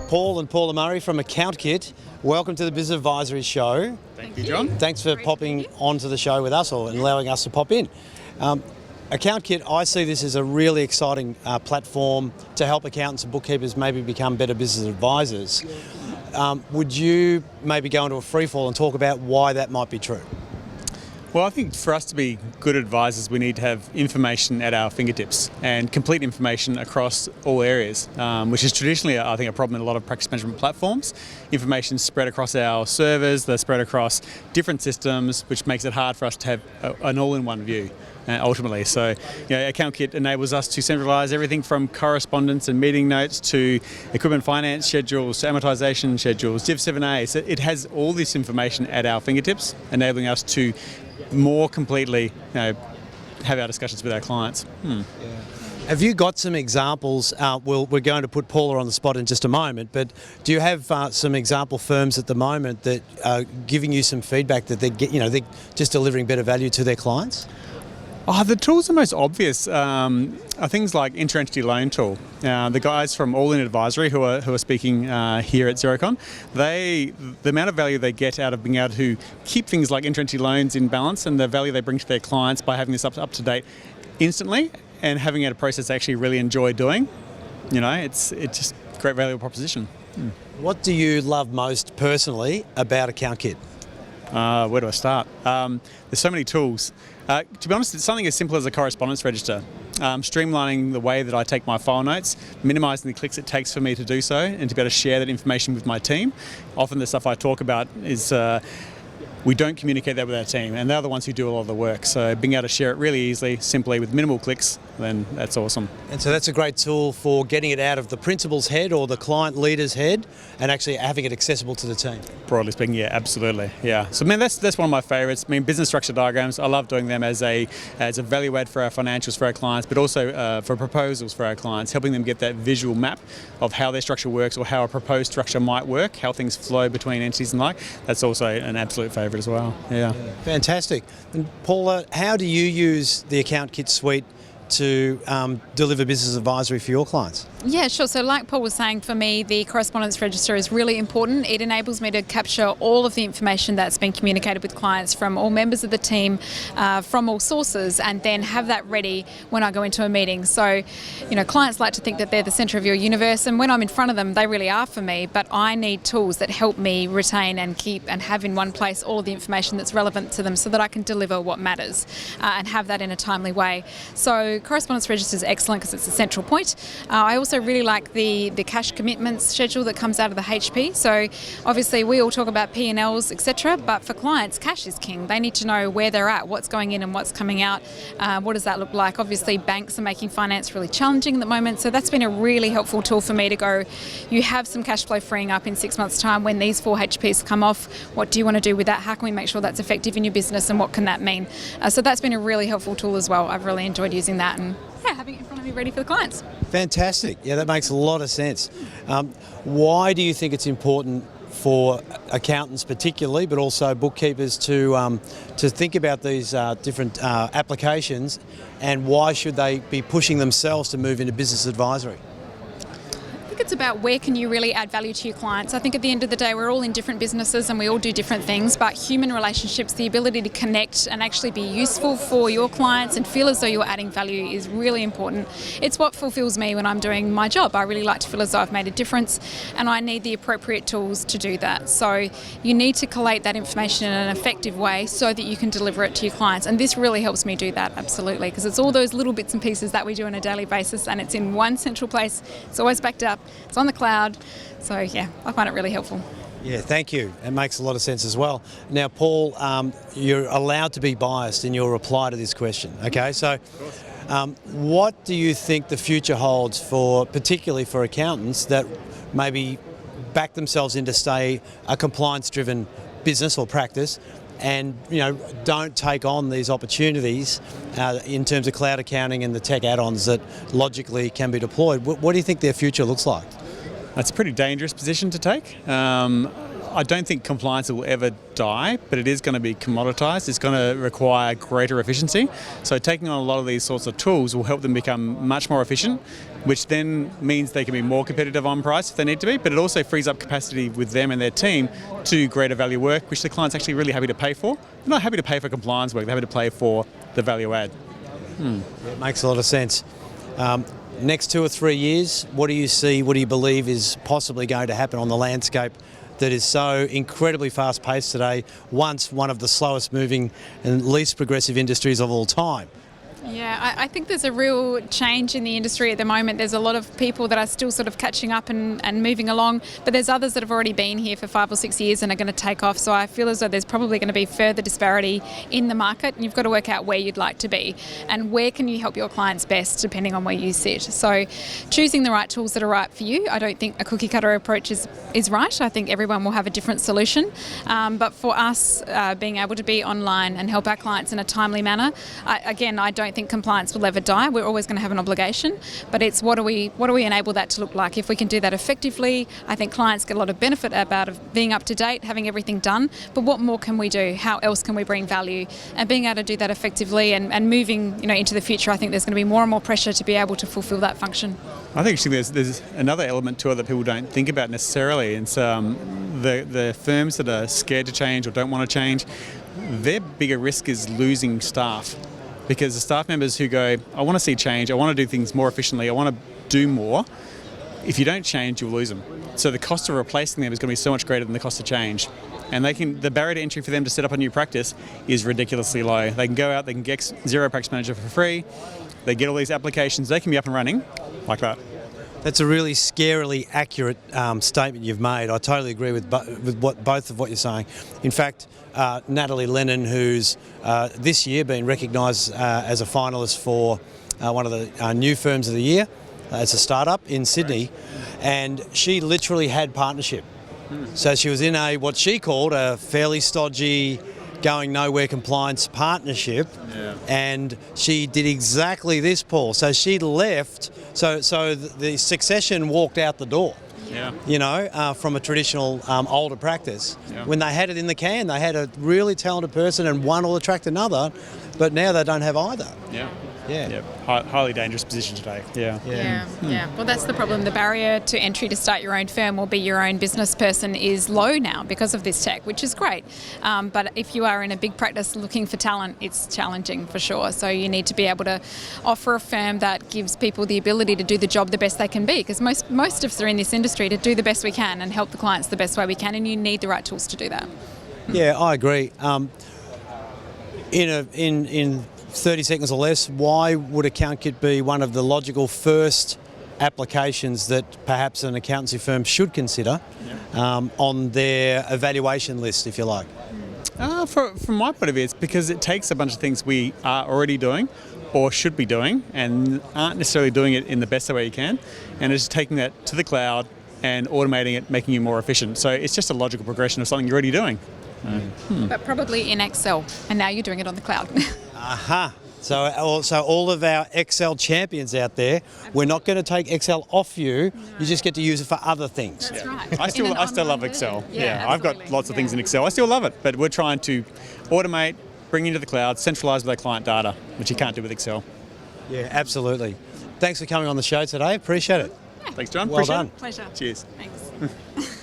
Paul and Paula Murray from AccountKit. Welcome to the Business Advisory Show. Thank you, John. Thanks for popping onto the show with us or allowing us to pop in. AccountKit, I see this as a really exciting platform to help accountants and bookkeepers maybe become better business advisors. Would you maybe go into a free fall and talk about why that might be true? Well, I think for us to be good advisors, we need to have information at our fingertips and complete information across all areas, which is traditionally, I think, a problem in a lot of practice management platforms. Information spread across our servers, they're spread across different systems, which makes it hard for us to have an all-in-one view. Ultimately. So, AccountKit enables us to centralise everything from correspondence and meeting notes to equipment finance schedules, to amortisation schedules, Div 7A. So it has all this information at our fingertips, enabling us to more completely have our discussions with our clients. Have you got some examples? We're going to put Paula on the spot in just a moment, but do you have some example firms at the moment that are giving you some feedback that they're just delivering better value to their clients? The tools are most obvious are things like inter-entity loan tool. The guys from All In Advisory who are speaking here at Xerocon, the amount of value they get out of being able to keep things like inter-entity loans in balance and the value they bring to their clients by having this up to date instantly and having it a process they actually really enjoy doing, it's just a great value proposition. What do you love most personally about AccountKit? Where do I start? There's so many tools. To be honest, it's something as simple as a correspondence register. Streamlining the way that I take my file notes, minimising the clicks it takes for me to do so and to be able to share that information with my team. Often the stuff I talk about is we don't communicate that with our team, and they're the ones who do a lot of the work. So being able to share it really easily, simply with minimal clicks, then that's awesome. And so that's a great tool for getting it out of the principal's head or the client leader's head and actually having it accessible to the team. Broadly speaking, yeah, absolutely, yeah. So that's one of my favourites. Business structure diagrams, I love doing them as a value add for our financials for our clients, but also for proposals for our clients, helping them get that visual map of how their structure works or how a proposed structure might work, how things flow between entities and that's also an absolute favourite as well. Yeah. Fantastic. And Paula, how do you use the AccountKit suite to deliver business advisory for your clients? Yeah, sure. So like Paul was saying, for me, the correspondence register is really important. It enables me to capture all of the information that's been communicated with clients from all members of the team, from all sources, and then have that ready when I go into a meeting. So, clients like to think that they're the centre of your universe, and when I'm in front of them, they really are for me, but I need tools that help me retain and keep and have in one place all of the information that's relevant to them so that I can deliver what matters and have that in a timely way. So correspondence register is excellent because it's a central point. I also really like the cash commitments schedule that comes out of the HP. So obviously we all talk about P&Ls, etc., but for clients, cash is king. They need to know where they're at, what's going in and what's coming out. What does that look like? Obviously banks are making finance really challenging at the moment, so that's been a really helpful tool for me to go, you have some cash flow freeing up in 6 months' time when these 4 HPs come off. What do you want to do with that? How can we make sure that's effective in your business, and what can that mean? So that's been a really helpful tool as well. I've really enjoyed using that and having it in front of me ready for the clients. Fantastic. Yeah, that makes a lot of sense. Why do you think it's important for accountants particularly, but also bookkeepers to think about these different applications, and why should they be pushing themselves to move into business advisory? It's about where can you really add value to your clients. I think at the end of the day, we're all in different businesses and we all do different things, but human relationships, the ability to connect and actually be useful for your clients and feel as though you're adding value is really important. It's what fulfills me when I'm doing my job. I really like to feel as though I've made a difference, and I need the appropriate tools to do that. So you need to collate that information in an effective way so that you can deliver it to your clients, and this really helps me do that, absolutely, because it's all those little bits and pieces that we do on a daily basis, and it's in one central place. It's always backed up. It's on the cloud. So yeah, I find it really helpful. Yeah, thank you. It makes a lot of sense as well. Now, Paul, you're allowed to be biased in your reply to this question. Okay, so what do you think the future holds particularly for accountants that maybe back themselves into, say, a compliance-driven business or practice, and don't take on these opportunities in terms of cloud accounting and the tech add-ons that logically can be deployed? What do you think their future looks like? That's a pretty dangerous position to take. I don't think compliance will ever die, but it is going to be commoditized. It's going to require greater efficiency. So taking on a lot of these sorts of tools will help them become much more efficient, which then means they can be more competitive on price if they need to be, but it also frees up capacity with them and their team to do greater value work, which the client's actually really happy to pay for. They're not happy to pay for compliance work, they're happy to pay for the value add. It makes a lot of sense. Next 2 or 3 years, what do you see, what do you believe is possibly going to happen on the landscape that is so incredibly fast-paced today, once one of the slowest moving and least progressive industries of all time? Yeah, I think there's a real change in the industry at the moment. There's a lot of people that are still sort of catching up and moving along, but there's others that have already been here for 5 or 6 years and are going to take off. So I feel as though there's probably going to be further disparity in the market, and you've got to work out where you'd like to be and where can you help your clients best depending on where you sit. So choosing the right tools that are right for you. I don't think a cookie cutter approach is right. I think everyone will have a different solution. But for us, being able to be online and help our clients in a timely manner, I don't think compliance will ever die. We're always going to have an obligation, but it's what do we enable that to look like? If we can do that effectively, I think clients get a lot of benefit out of being up to date, having everything done. But what more can we do? How else can we bring value? And being able to do that effectively and moving into the future, I think there's going to be more and more pressure to be able to fulfil that function. I think actually there's another element to it that people don't think about necessarily. It's the firms that are scared to change or don't want to change, their bigger risk is losing staff. Because the staff members who go, I want to see change, I want to do things more efficiently, I want to do more, if you don't change, you'll lose them. So the cost of replacing them is going to be so much greater than the cost of change. And the barrier to entry for them to set up a new practice is ridiculously low. They can go out, they can get Xero Practice Manager for free, they get all these applications, they can be up and running like that. That's a really scarily accurate statement you've made. I totally agree with both of what you're saying. In fact, Natalie Lennon, who's this year been recognised as a finalist for one of the new firms of the year as a startup in Sydney, and she literally had partnership. So she was in what she called a fairly stodgy, going nowhere compliance partnership, and she did exactly this, Paul. So she left, so the succession walked out the door. From a traditional older practice. When they had it in the can, they had a really talented person and one will attract another, but now they don't have either. Highly dangerous position today. Well, that's the problem. The barrier to entry to start your own firm or be your own business person is low now because of this tech, which is great. But if you are in a big practice looking for talent, it's challenging for sure. So you need to be able to offer a firm that gives people the ability to do the job the best they can be, because most of us are in this industry to do the best we can and help the clients the best way we can, and you need the right tools to do that. Yeah, I agree. In 30 seconds or less, why would AccountKit be one of the logical first applications that perhaps an accountancy firm should consider on their evaluation list, if you like? From my point of view, it's because it takes a bunch of things we are already doing or should be doing and aren't necessarily doing it in the best way you can, and it's taking that to the cloud and automating it, making you more efficient. So it's just a logical progression of something you're already doing. But probably in Excel, and now you're doing it on the cloud. Aha. So all of our Excel champions out there, we're not going to take Excel off you. No. You just get to use it for other things. That's right. I still love Excel. I've got lots of things in Excel. I still love it, but we're trying to automate, bring into the cloud, centralise with our client data, which you can't do with Excel. Yeah, absolutely. Thanks for coming on the show today. Appreciate it. Yeah. Thanks, John. Well done. Pleasure. Cheers. Thanks.